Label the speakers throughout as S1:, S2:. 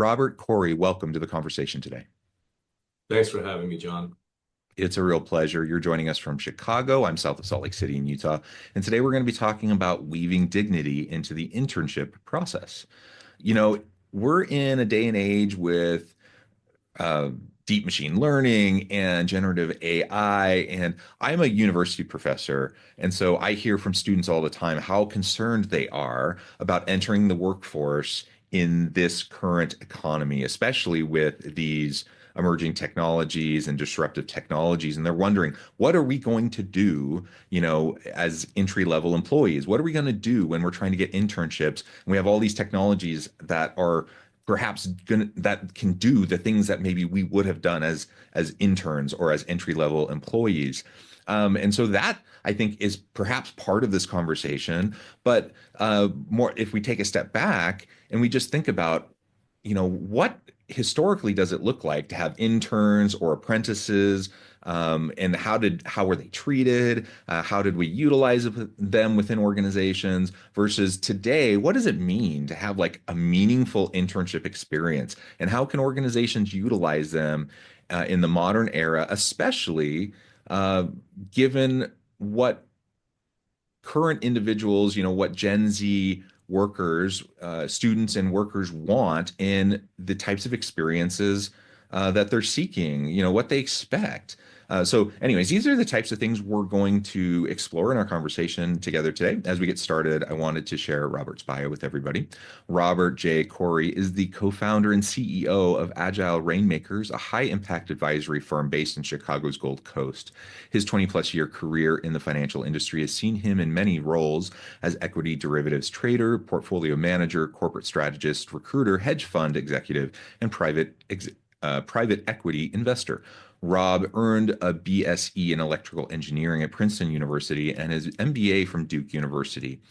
S1: Robert, Khoury, welcome to the conversation today.
S2: Thanks for having me, John.
S1: It's a real pleasure. You're joining us from Chicago. I'm south of Salt Lake City in Utah. And today we're going to be talking about weaving dignity into the internship process. You know, we're in a day and age with uh, deep machine learning and generative AI. And I'm a university professor. And so I hear from students all the time how concerned they are about entering the workforce in this current economy, especially with these emerging technologies and disruptive technologies. And they're wondering, what are we going to do, as entry level employees? What are we going to do when we're trying to get internships? And we have all these technologies that are perhaps that can do the things that maybe we would have done as interns or as entry level employees. And so that I think is perhaps part of this conversation. But more, if we take a step back and we just think about, what historically does it look like to have interns or apprentices, and how were they treated? How did we utilize them within organizations versus today? What does it mean to have like a meaningful internship experience, and how can organizations utilize them in the modern era, especially uh, given what current individuals, what Gen Z workers, students and workers want in the types of experiences that they're seeking, what they expect. So, anyways, these are the types of things we're going to explore in our conversation together today. As we get started, I wanted to share Robert's bio with everybody. Robert J. Khoury is the co-founder and CEO of Agile Rainmakers, a high-impact advisory firm based in Chicago's Gold Coast. His 20-plus year career in the financial industry has seen him in many roles as equity derivatives trader, portfolio manager, corporate strategist, recruiter, hedge fund executive, and private equity investor. Rob earned a BSE in electrical engineering at Princeton University and his MBA from Duke University.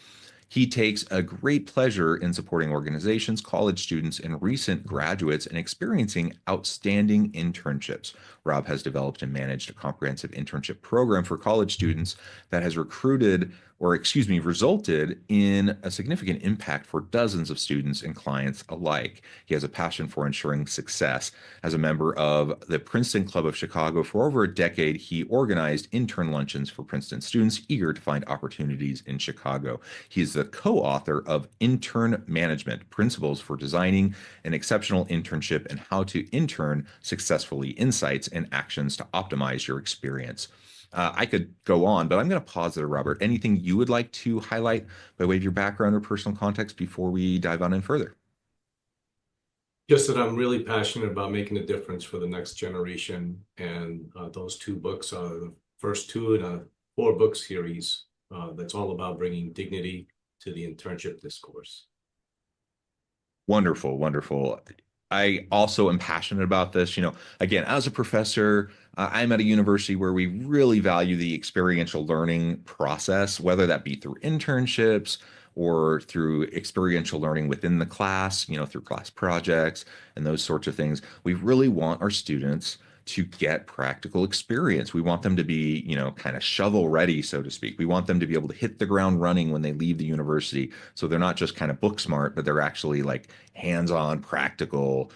S1: He takes a great pleasure in supporting organizations, college students, and recent graduates in experiencing outstanding internships. Rob has developed and managed a comprehensive internship program for college students that has resulted in a significant impact for dozens of students and clients alike. He has a passion for ensuring success. As a member of the Princeton Club of Chicago for over a decade, he organized intern luncheons for Princeton students eager to find opportunities in Chicago. He is the co-author of Intern Management, Principles for Designing an Exceptional Internship and How to Intern Successfully, Insights and Actions to Optimize Your Experience. I could go on, but I'm going to pause there, Robert. Anything you would like to highlight by way of your background or personal context before we dive on in further?
S2: Just that I'm really passionate about making a difference for the next generation. And those two books are the first two in a four-book series that's all about bringing dignity to the internship discourse.
S1: Wonderful, wonderful. I also am passionate about this. Again, as a professor, I'm at a university where we really value the experiential learning process, whether that be through internships or through experiential learning within the class, through class projects and those sorts of things. We really want our students to get practical experience. We want them to be, kind of shovel ready, so to speak. We want them to be able to hit the ground running when they leave the university. So they're not just kind of book smart, but they're actually like hands-on, practical.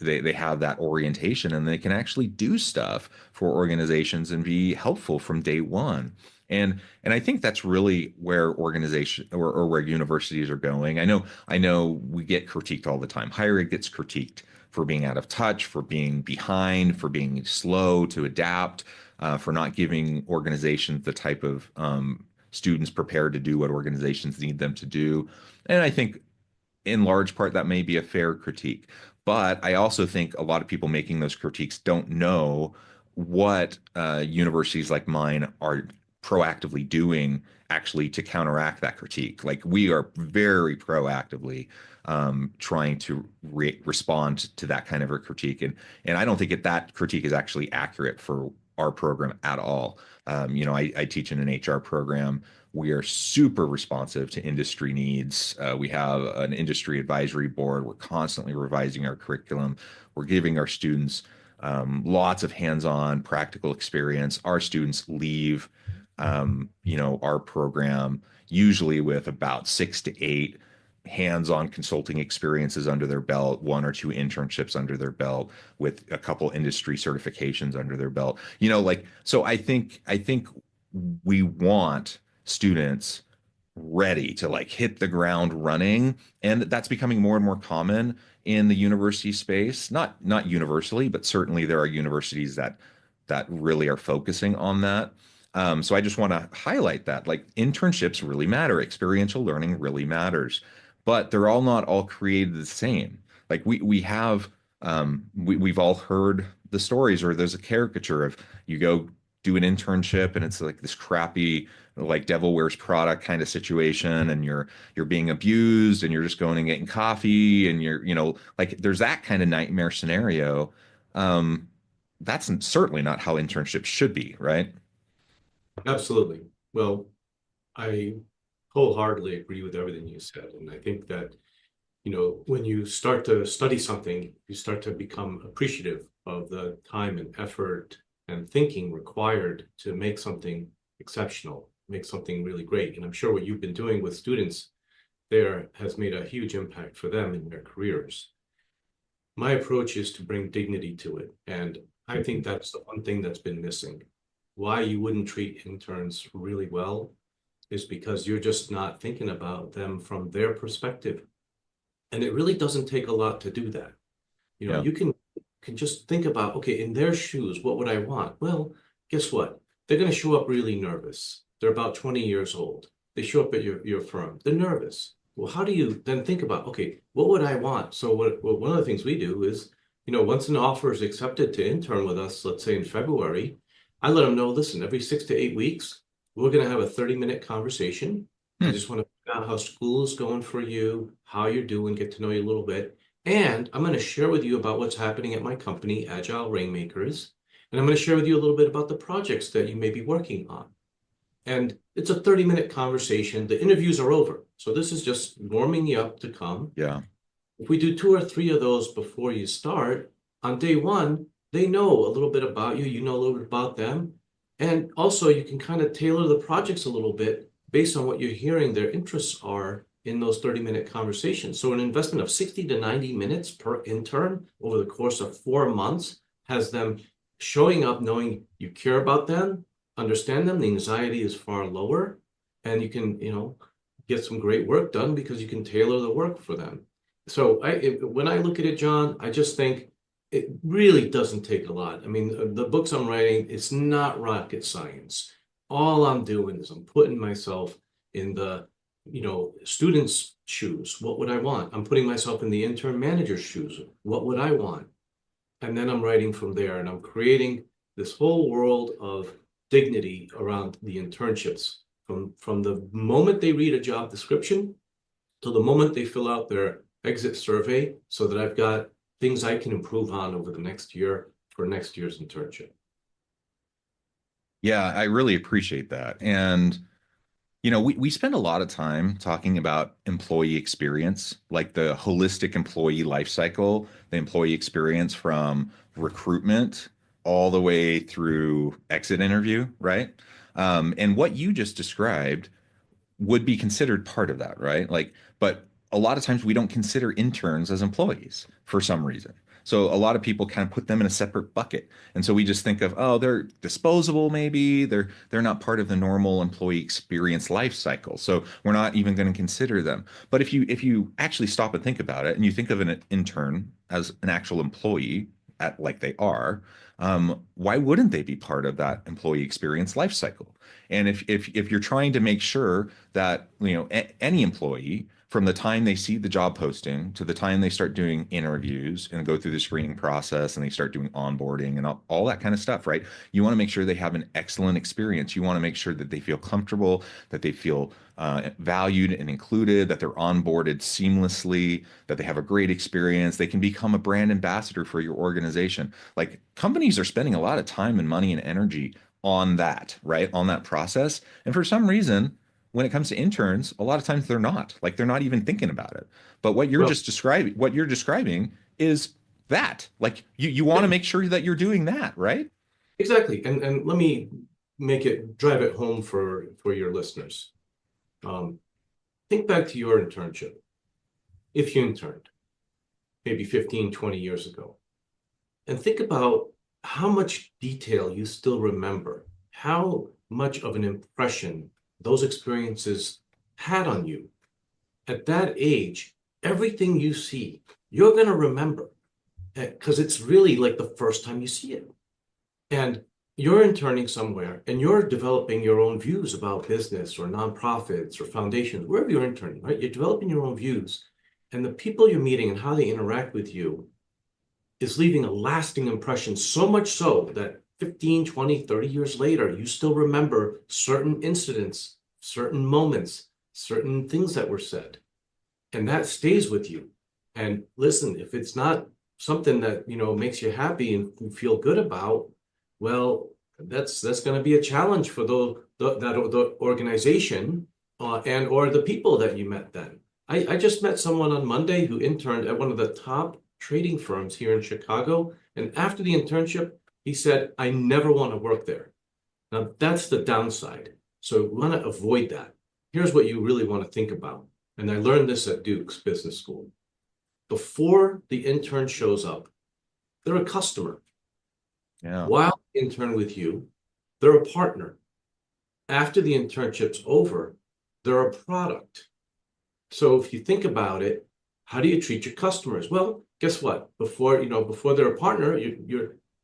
S1: They have that orientation and they can actually do stuff for organizations and be helpful from day one. And I think that's really where organization or where universities are going. I know we get critiqued all the time. Higher ed gets critiqued for being out of touch, for being behind, for being slow to adapt, for not giving organizations the type of students prepared to do what organizations need them to do. And I think in large part that may be a fair critique. But I also think a lot of people making those critiques don't know what universities like mine are proactively doing actually to counteract that critique. Like we are very proactively trying to respond to that kind of a critique. And I don't think that critique is actually accurate for our program at all. I teach in an HR program. We are super responsive to industry needs. We have an industry advisory board. We're constantly revising our curriculum. We're giving our students lots of hands-on practical experience. Our students leave, our program usually with about 6 to 8 hands-on consulting experiences under their belt, one or two internships under their belt, with a couple industry certifications under their belt. Like, so I think we want students ready to like hit the ground running, and that's becoming more and more common in the university space. Not universally, but certainly there are universities that really are focusing on that. So I just want to highlight that like internships really matter, experiential learning really matters, but they're all not all created the same. Like we have we've all heard the stories, or there's a caricature of you go do an internship and it's like this crappy like devil wears Prada kind of situation, and you're being abused and you're just going and getting coffee, and you're like there's that kind of nightmare scenario. um that's certainly not how internships should be, right?
S2: Absolutely. Well, I wholeheartedly agree with everything you said. And I think that, when you start to study something, you start to become appreciative of the time and effort and thinking required to make something exceptional, make something really great. And I'm sure what you've been doing with students there has made a huge impact for them in their careers. My approach is to bring dignity to it. And I think that's the one thing that's been missing. Why you wouldn't treat interns really well is because you're just not thinking about them from their perspective. And it really doesn't take a lot to do that.
S1: Yeah.
S2: You can just think about, okay, in their shoes, what would I want? Well, guess what? They're going to show up really nervous. They're about 20 years old. They show up at your firm. They're nervous. Well, how do you then think about, okay, what would I want? So one of the things we do is, once an offer is accepted to intern with us, let's say in February, I let them know, listen, every 6 to 8 weeks, we're going to have a 30-minute conversation. I
S1: Hmm.
S2: just want to find out how school is going for you, how you're doing, get to know you a little bit. And I'm going to share with you about what's happening at my company, Agile Rainmakers. And I'm going to share with you a little bit about the projects that you may be working on. And it's a 30-minute conversation. The interviews are over. So this is just warming you up to come.
S1: Yeah.
S2: If we do 2 or 3 of those before you start, on day one, they know a little bit about you, you know a little bit about them. And also you can kind of tailor the projects a little bit based on what you're hearing their interests are in those 30-minute conversations. So an investment of 60 to 90 minutes per intern over the course of 4 months has them showing up knowing you care about them, understand them, the anxiety is far lower, and you can, get some great work done because you can tailor the work for them. So when I look at it, John, I just think it really doesn't take a lot. I mean, the books I'm writing, it's not rocket science. All I'm doing is I'm putting myself in the, student's shoes. What would I want? I'm putting myself in the intern manager's shoes. What would I want? And then I'm writing from there, and I'm creating this whole world of dignity around the internships from the moment they read a job description to the moment they fill out their exit survey, so that I've got things I can improve on over the next year for next year's internship.
S1: Yeah, I really appreciate that. And we spend a lot of time talking about employee experience, like the holistic employee life cycle, the employee experience from recruitment all the way through exit interview, right? And what you just described would be considered part of that, right? Like, but a lot of times we don't consider interns as employees for some reason. So a lot of people kind of put them in a separate bucket. And so we just think of, oh, they're disposable, maybe. They're not part of the normal employee experience life cycle. So we're not even going to consider them. But if you actually stop and think about it, and you think of an intern as an actual employee at like they are, why wouldn't they be part of that employee experience life cycle? And if you're trying to make sure that any employee, from the time they see the job posting to the time they start doing interviews and go through the screening process and they start doing onboarding and all that kind of stuff, right? You want to make sure they have an excellent experience. You want to make sure that they feel comfortable, that they feel valued and included, that they're onboarded seamlessly, that they have a great experience. They can become a brand ambassador for your organization. Like companies are spending a lot of time and money and energy on that, right? On that process. And for some reason, when it comes to interns, a lot of times they're not. Like they're not even thinking about it. But
S2: Well,
S1: what you're describing is that. Like you want to
S2: yeah,
S1: make sure that you're doing that, right?
S2: exactly. And let me drive it home for your listeners. Um, think back to your internship. if you interned, maybe 15, 20 years ago. And think about how much detail you still remember, how much of an impression those experiences had on you. At that age, everything you see, you're going to remember because it's really like the first time you see it. And you're interning somewhere and you're developing your own views about business or nonprofits or foundations, wherever you're interning, right? You're developing your own views. And the people you're meeting and how they interact with you is leaving a lasting impression, so much so that 15, 20, 30 years later, you still remember certain incidents, certain moments, certain things that were said. And that stays with you. And listen, if it's not something that, makes you happy and you feel good about, well, that's going to be a challenge for the organization and or the people that you met then. I just met someone on Monday who interned at one of the top trading firms here in Chicago. And after the internship, he said, I never want to work there. Now, that's the downside. So we want to avoid that. Here's what you really want to think about. And I learned this at Duke's Business School. Before the intern shows up, they're a customer.
S1: Yeah.
S2: While they intern with you, they're a partner. After the internship's over, they're a product. So if you think about it, how do you treat your customers? Well, guess what? Before they're a partner,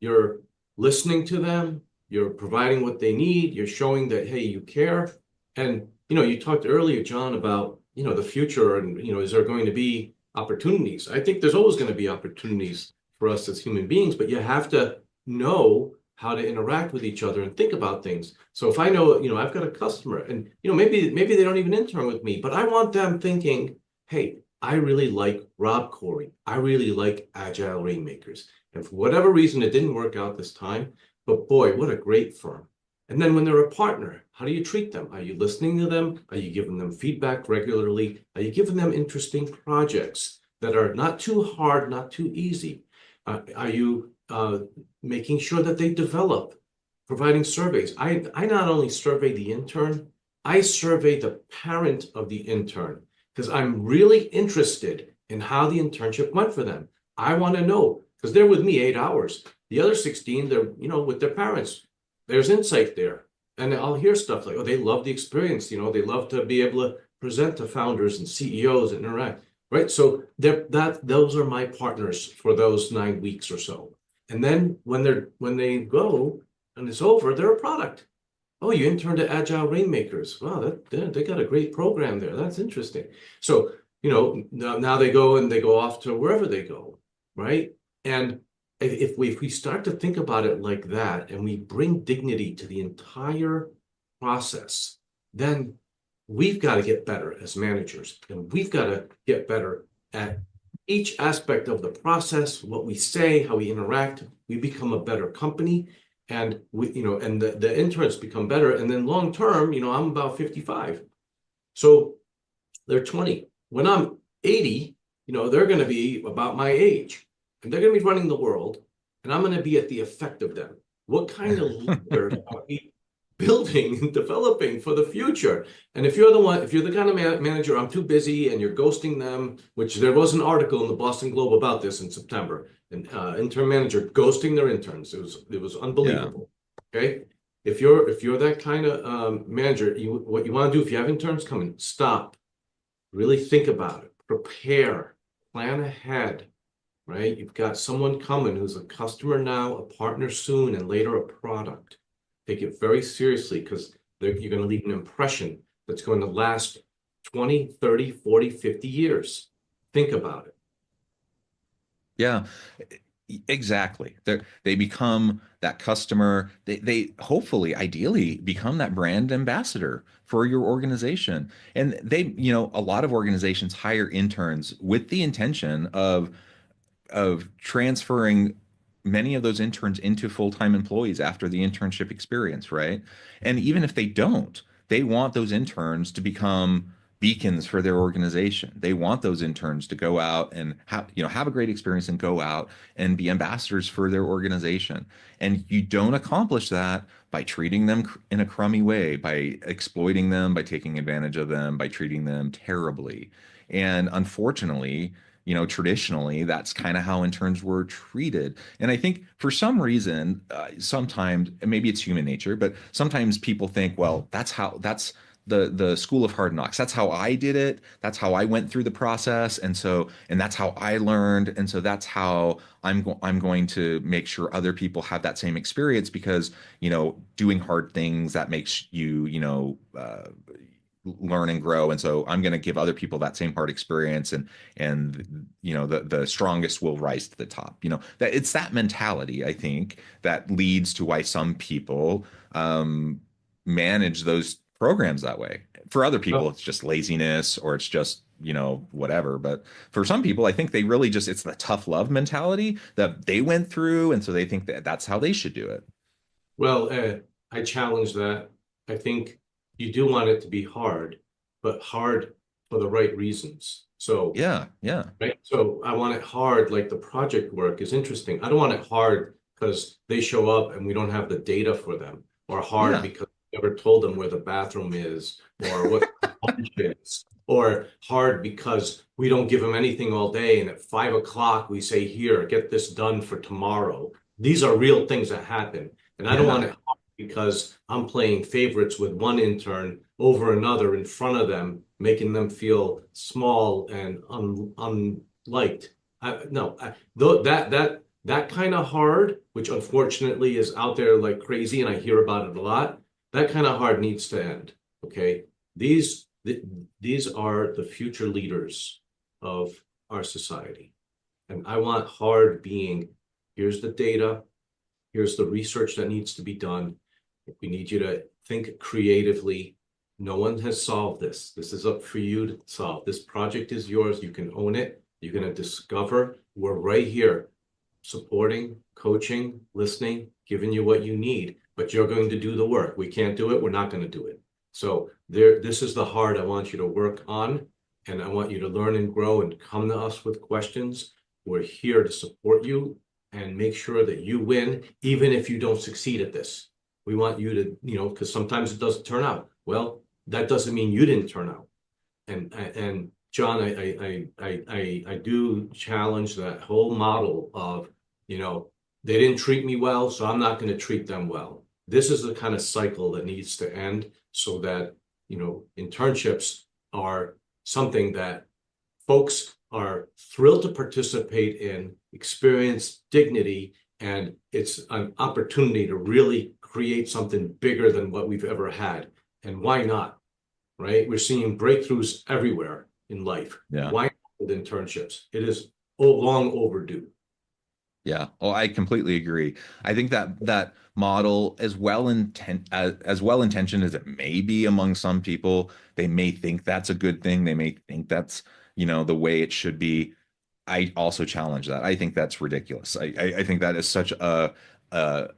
S2: you're listening to them, you're providing what they need, you're showing that, hey, you care. And you talked earlier, John, about the future and is there going to be opportunities? I think there's always going to be opportunities for us as human beings, but you have to know how to interact with each other and think about things. So if I know, I've got a customer and, maybe they don't even intern with me, but I want them thinking, hey, I really like Rob Khoury. I really like Agile Rainmakers. And for whatever reason, it didn't work out this time, but boy, what a great firm. And then when they're a partner, how do you treat them? Are you listening to them? Are you giving them feedback regularly? Are you giving them interesting projects that are not too hard, not too easy? Are you making sure that they develop, providing surveys? I not only survey the intern, I survey the parent of the intern because I'm really interested in how the internship went for them. I want to know because they're with me 8 hours. The other 16, they're, with their parents. There's insight there. And I'll hear stuff like, oh, they love the experience. They love to be able to present to founders and CEOs and interact, right? So those are my partners for those 9 weeks or so. And then when they go and it's over, they're a product. Oh, you interned at Agile Rainmakers. Wow, they got a great program there. That's interesting. So, now they go and they go off to wherever they go, right? And if we start to think about it like that and we bring dignity to the entire process, then we've got to get better as managers and we've got to get better at each aspect of the process, what we say, how we interact. We become a better company and and the interns become better. And then long term, I'm about 55. So they're 20. When I'm 80, they're going to be about my age. And they're going to be running the world, and I'm going to be at the effect of them. What kind of leaders are we building and developing for the future? And if you're the kind of manager, I'm too busy, and you're ghosting them, which there was an article in the Boston Globe about this in September, an intern manager ghosting their interns. It was unbelievable. Yeah. Okay, if you're that kind of manager, what you want to do if you have interns coming, stop, really think about it, prepare, plan ahead. Right? You've got someone coming who's a customer now, a partner soon, and later a product. Take it very seriously because you're going to leave an impression that's going to last 20, 30, 40, 50 years. Think about it.
S1: Yeah, exactly. They become that customer. They hopefully, ideally, become that brand ambassador for your organization. And a lot of organizations hire interns with the intention of transferring many of those interns into full-time employees after the internship experience, right? And even if they don't, they want those interns to become beacons for their organization. They want those interns to go out and have a great experience and go out and be ambassadors for their organization. And you don't accomplish that by treating them in a crummy way, by exploiting them, by taking advantage of them, by treating them terribly. And unfortunately, traditionally, that's kind of how interns were treated. And I think for some reason, sometimes, and maybe it's human nature, but sometimes people think, well, that's the school of hard knocks. That's how I did it. That's how I went through the process. And that's how I learned. And so that's how I'm going to make sure other people have that same experience because, doing hard things that makes you, learn and grow. And so I'm going to give other people that same hard experience and the strongest will rise to the top. That it's that mentality, I think, that leads to why some people manage those programs that way. For other people,
S2: Well,
S1: it's just laziness or it's just, whatever. But for some people, I think they really just, it's the tough love mentality that they went through. And so they think that that's how they should do it.
S2: well, I challenge that. I think you do want it to be hard, but hard for the right reasons. So,
S1: Yeah. Yeah.
S2: right. So I want it hard, like the project work is interesting. I don't want it hard because they show up and we don't have the data for them, or hard
S1: Yeah.
S2: because we never told them where the bathroom is, or what the lunch is, or hard because we don't give them anything all day. And at 5 o'clock, we say, here, get this done for tomorrow. These are real things that happen. And I don't want
S1: Yeah.
S2: it hard because I'm playing favorites with one intern over another in front of them, making them feel small and unliked. No, that kind of hard, which unfortunately is out there like crazy, and I hear about it a lot. That kind of hard needs to end. Okay, these are the future leaders of our society, and I want hard being. Here's the data. Here's the research that needs to be done. We need you to think creatively. No one has solved this. This is up for you to solve. This project is yours. You can own it. You're going to discover. We're right here, supporting, coaching, listening, giving you what you need, but you're going to do the work. We can't do it. We're not going to do it. So this is the hard I want you to work on, and I want you to learn and grow and come to us with questions. We're here to support you and make sure that you win, even if you don't succeed at this. We want you to, because sometimes it doesn't turn out. Well, that doesn't mean you didn't turn out. And John, I do challenge that whole model of, they didn't treat me well, so I'm not going to treat them well. This is the kind of cycle that needs to end so that, internships are something that folks are thrilled to participate in, experience dignity, and it's an opportunity to really create something bigger than what we've ever had. And why not? Right? We're seeing breakthroughs everywhere in life.
S1: Yeah.
S2: Why not with internships? It is long overdue.
S1: Yeah. Oh, I completely agree. I think that model, as well intentioned as it may be among some people, they may think that's a good thing. They may think that's, the way it should be. I also challenge that. I think that's ridiculous. I think that is such a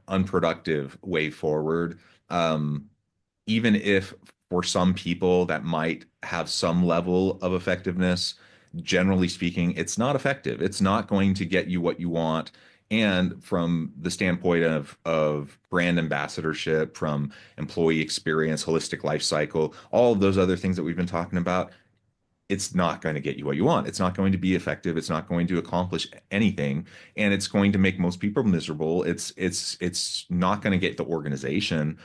S1: unproductive way forward. Even if for some people that might have some level of effectiveness, generally speaking, it's not effective. It's not going to get you what you want. And from the standpoint of brand ambassadorship, from employee experience, holistic life cycle, all of those other things that we've been talking about, it's not going to get you what you want. It's not going to be effective. It's not going to accomplish anything, and it's going to make most people miserable. It's not going to get the organization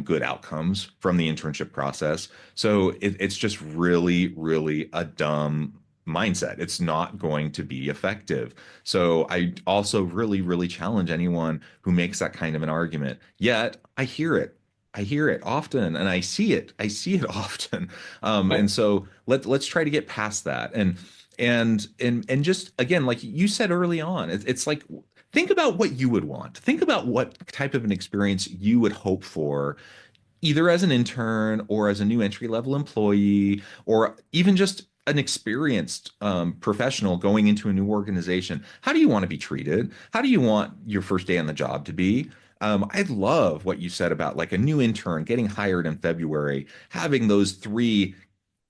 S1: good outcomes from the internship process. So it's just really, really a dumb mindset. It's not going to be effective. So I also really, really challenge anyone who makes that kind of an argument. Yet I hear it. I hear it often and I see it. I see it often. And so let's try to get past that. And just again, like you said early on, it's like think about what you would want. Think about what type of an experience you would hope for, either as an intern or as a new entry level employee, or even just an experienced professional going into a new organization. How do you want to be treated? How do you want your first day on the job to be? I love what you said about like a new intern getting hired in February, having those three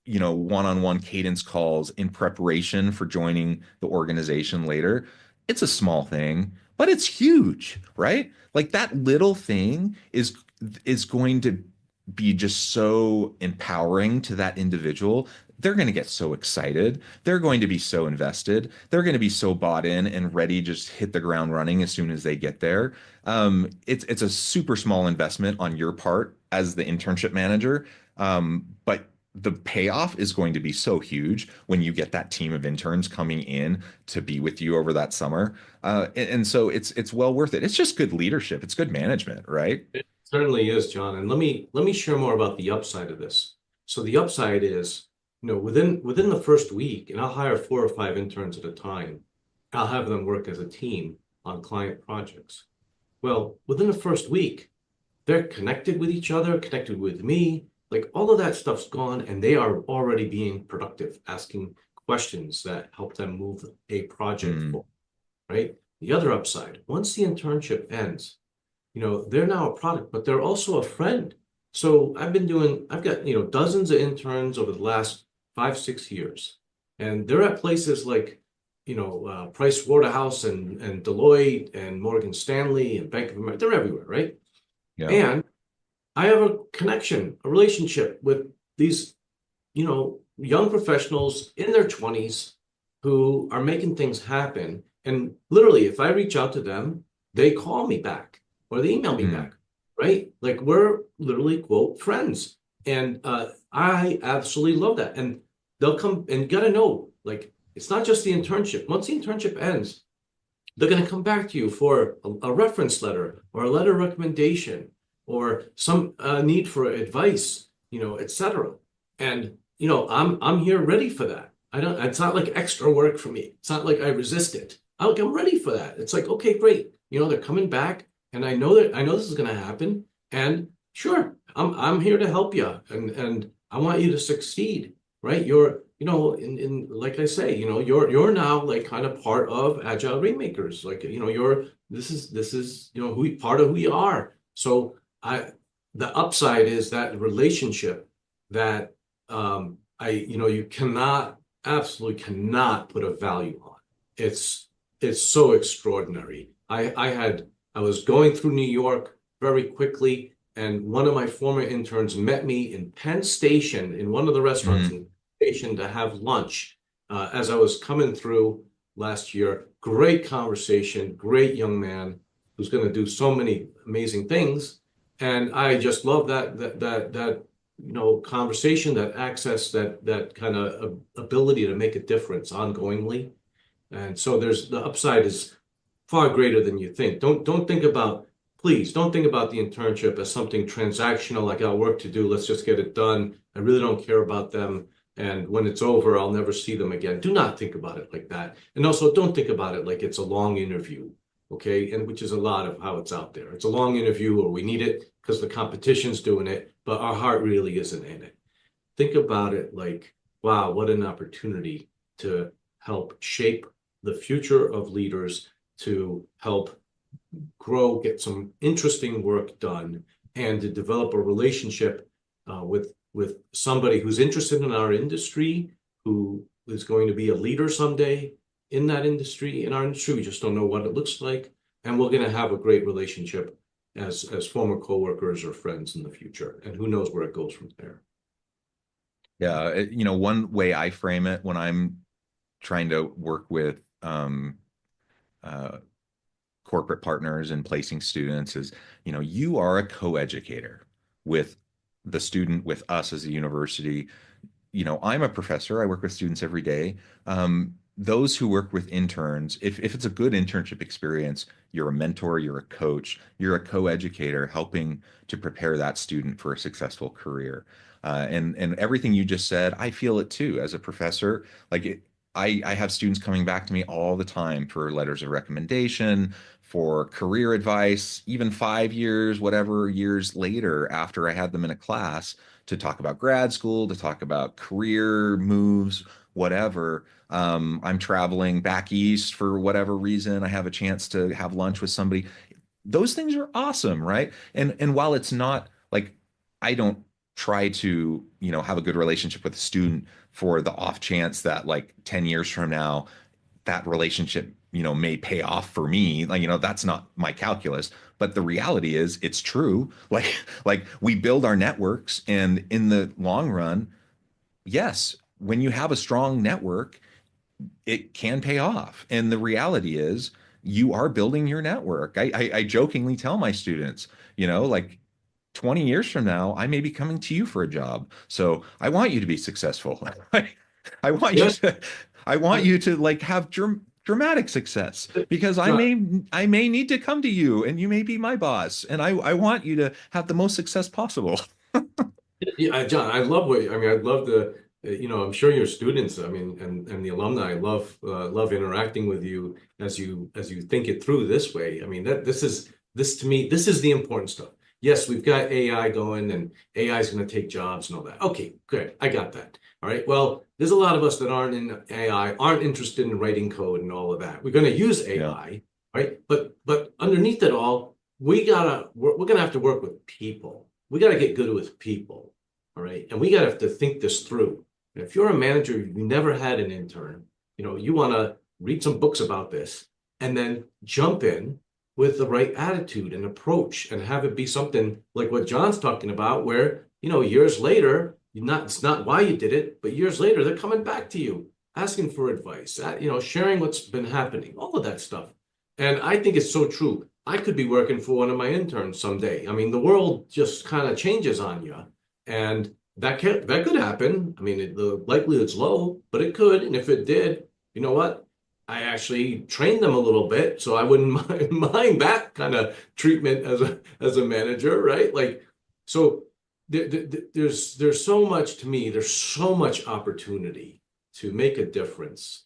S1: one-on-one cadence calls in preparation for joining the organization later. It's a small thing, but it's huge, right? Like that little thing is going to be just so empowering to that individual. They're going to get so excited. They're going to be so invested. They're going to be so bought in and ready to just hit the ground running as soon as they get there. It's a super small investment on your part as the internship manager, but the payoff is going to be so huge when you get that team of interns coming in to be with you over that summer. And so it's well worth it. It's just good leadership. It's good management, right?
S2: It certainly is, John. And let me share more about the upside of this. So the upside is, within the first week, and I'll hire 4 or 5 interns at a time. I'll have them work as a team on client projects. Well, within the first week, they're connected with each other, connected with me. Like all of that stuff's gone, and they are already being productive, asking questions that help them move a project
S1: Mm,
S2: forward, right? The other upside, once the internship ends, they're now a product, but they're also a friend. So I've got, dozens of interns over the last 5, 6 years, and they're at places like, Price Waterhouse and Deloitte and Morgan Stanley and Bank of America. They're everywhere, right?
S1: yeah.
S2: And I have a connection, a relationship with these, young professionals in their 20s who are making things happen. And literally, if I reach out to them, they call me back or they email me
S1: Mm,
S2: back, right? Like we're literally, quote, friends. And I absolutely love that. And they'll come and you got to know, like, it's not just the internship. Once the internship ends, they're going to come back to you for a reference letter or a letter of recommendation or some need for advice, etc. And I'm here ready for that. I don't. It's not like extra work for me. It's not like I resist it. I'm ready for that. It's like, okay, great. They're coming back, and I know this is going to happen. And sure, I'm here to help you, and I want you to succeed. Right? You're in like I say, you're now like kind of part of Agile Rainmakers. Like, you're this is part of who you are. So the upside is that relationship that you absolutely cannot put a value on. It's so extraordinary. I was going through New York very quickly, and one of my former interns met me in Penn Station in one of the restaurants
S1: mm.
S2: in Station to have lunch as I was coming through last year. Great conversation, great young man who's going to do so many amazing things. And I just love that conversation, that access, that kind of ability to make a difference ongoingly. And so there's the upside is far greater than you think. Please don't think about the internship as something transactional, like I got work to do, let's just get it done. I really don't care about them. And when it's over, I'll never see them again. Do not think about it like that. And also don't think about it like it's a long interview, okay? And which is a lot of how it's out there. It's a long interview or we need it because the competition's doing it, but our heart really isn't in it. Think about it like, wow, what an opportunity to help shape the future of leaders, to help grow, get some interesting work done, and to develop a relationship with somebody who's interested in our industry, who is going to be a leader someday in that industry, in our industry. We just don't know what it looks like, and we're going to have a great relationship as former coworkers or friends in the future. And who knows where it goes from there.
S1: Yeah, one way I frame it when I'm trying to work with uh, corporate partners and placing students is, you are a co-educator with the student, with us as a university. I'm a professor. I work with students every day. Those who work with interns, if it's a good internship experience, you're a mentor, you're a coach, you're a co-educator helping to prepare that student for a successful career. And everything you just said, I feel it too as a professor. I have students coming back to me all the time for letters of recommendation, for career advice, even 5 years, whatever years later after I had them in a class to talk about grad school, to talk about career moves, whatever. I'm traveling back east for whatever reason. I have a chance to have lunch with somebody. Those things are awesome, right? And while it's not like I don't try to, have a good relationship with a student for the off chance that like 10 years from now, that relationship, may pay off for me. Like, that's not my calculus, but the reality is it's true. Like we build our networks, and in the long run, yes, when you have a strong network, it can pay off. And the reality is you are building your network. I jokingly tell my students, like 20 years from now, I may be coming to you for a job. So I want you to be successful. I want you
S2: Yes.
S1: to, I want you to like have dramatic success, because
S2: John,
S1: I may need to come to you, and you may be my boss, and I want you to have the most success possible.
S2: yeah, John, I love what I mean. I love the, I'm sure your students, I mean, and the alumni love interacting with you as you think it through this way. I mean, this to me, this is the important stuff. Yes, we've got AI going, and AI is going to take jobs and all that. Okay, good. I got that. All right. Well, there's a lot of us that aren't in AI, aren't interested in writing code and all of that. We're going to use
S1: Yeah.
S2: AI, right? But underneath it all, we're going to have to work with people. We got to get good with people. All right. And we got to have to think this through. And if you're a manager, you never had an intern, you want to read some books about this and then jump in with the right attitude and approach, and have it be something like what John's talking about, where, years later, it's not why you did it, but years later, they're coming back to you, asking for advice, sharing what's been happening, all of that stuff. And I think it's so true. I could be working for one of my interns someday. I mean, the world just kind of changes on you. And that could happen. I mean, the likelihood's low, but it could. And if it did, you know what? I actually trained them a little bit, so I wouldn't mind that kind of treatment as a manager, right? Like, so there's so much, to me. There's so much opportunity to make a difference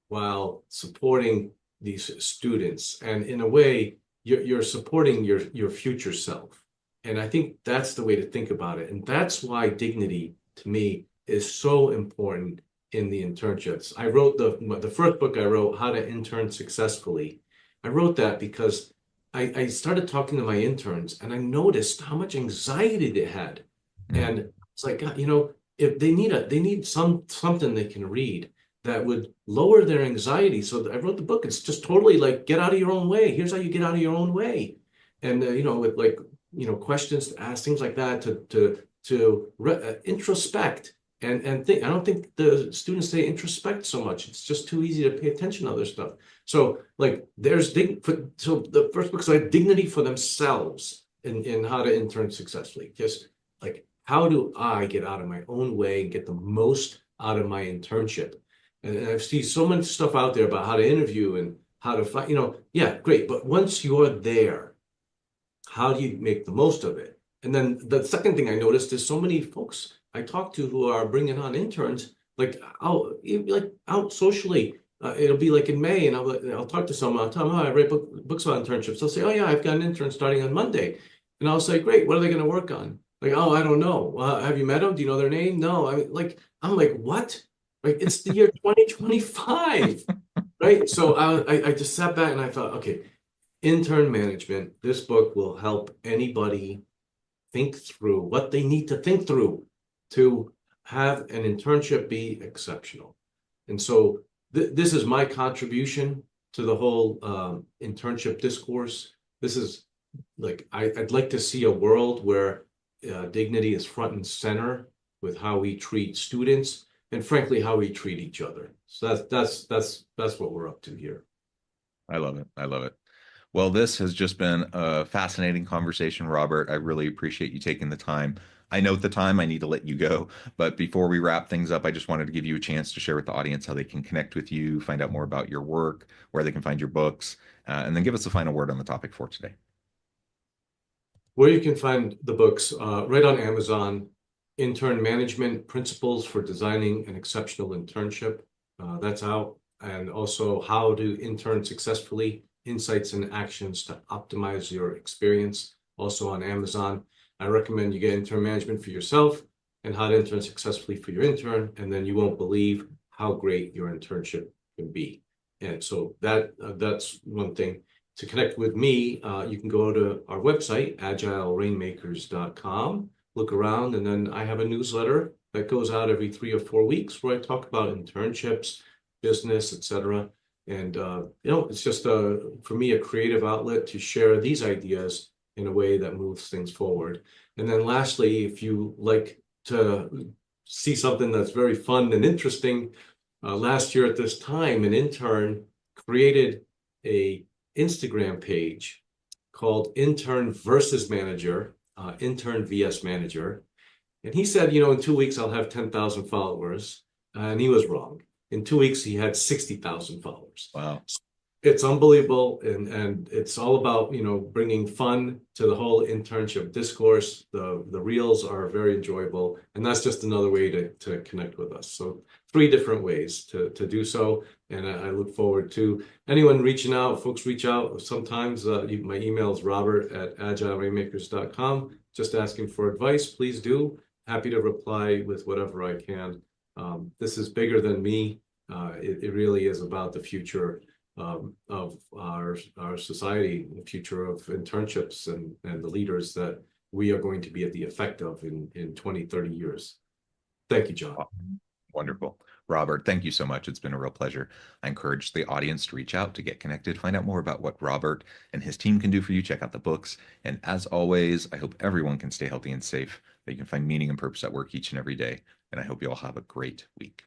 S2: while supporting these students, and in a way, you're supporting your future self. And I think that's the way to think about it. And that's why dignity, to me, is so important in the internships. I wrote the first book I wrote, How to Intern Successfully. I wrote that because I started talking to my interns, and I noticed how much anxiety they had.
S1: Mm.
S2: And it's like, God, if they need something they can read that would lower their anxiety. So I wrote the book. It's just totally like, get out of your own way. Here's how you get out of your own way. And with like, questions to ask, things like that, to introspect and think. I don't think the students, they introspect so much. It's just too easy to pay attention to other stuff. So like so the first book's like dignity for themselves in how to intern successfully. Just like, how do I get out of my own way and get the most out of my internship? And I've seen so much stuff out there about how to interview and how to find, yeah, great. But once you're there, how do you make the most of it? And then the second thing I noticed is so many folks I talk to who are bringing on interns, like out socially. It'll be like in May, and I'll talk to someone. I'll tell them, oh, I write books about internships. They'll say, oh yeah, I've got an intern starting on Monday, and I'll say, great. What are they going to work on? Like, oh, I don't know. Have you met them? Do you know their name? No. I mean, I'm like, what? Like, it's the year 2025, right? So I just sat back and I thought, okay, Intern Management, this book will help anybody think through what they need to think through to have an internship be exceptional. And so this is my contribution to the whole internship discourse. This is like, I'd like to see a world where dignity is front and center with how we treat students, and frankly, how we treat each other. So that's what we're up to here.
S1: I love it. I love it. Well, this has just been a fascinating conversation, Robert. I really appreciate you taking the time. I note the time, I need to let you go. But before we wrap things up, I just wanted to give you a chance to share with the audience how they can connect with you, find out more about your work, where they can find your books, and then give us a final word on the topic for today.
S2: Where you can find the books, right on Amazon, Intern Management, Principles for Designing an Exceptional Internship. That's out. And also How to Intern Successfully, Insights and Actions to Optimize Your Experience, also on Amazon. I recommend you get Intern Management for yourself and How to Intern Successfully for your intern, and then you won't believe how great your internship can be. And so that's one thing. To connect with me, you can go to our website, agilerainmakers.com. look around. And then I have a newsletter that goes out every 3 or 4 weeks where I talk about internships, business, etc. And it's just for me a creative outlet to share these ideas in a way that moves things forward. And then lastly, if you like to see something that's very fun and interesting, last year at this time, an intern created a Instagram page called Intern versus Manager, Intern vs Manager. And he said, in 2 weeks, I'll have 10,000 followers. And he was wrong. In 2 weeks, he had 60,000 followers.
S1: Wow.
S2: It's unbelievable. And it's all about, bringing fun to the whole internship discourse. The reels are very enjoyable. And that's just another way to connect with us. So 3 different ways to do so. And I look forward to anyone reaching out. Folks reach out. Sometimes my email is robert@agilerainmakers.com. Just asking for advice. Please do. Happy to reply with whatever I can. This is bigger than me. It really is about the future of our society, the future of internships and the leaders that we are going to be at the effect of in 20, 30 years. Thank you, John.
S1: Wonderful. Robert, thank you so much. It's been a real pleasure. I encourage the audience to reach out, to get connected, find out more about what Robert and his team can do for you. Check out the books. And as always, I hope everyone can stay healthy and safe, that you can find meaning and purpose at work each and every day. And I hope you all have a great week.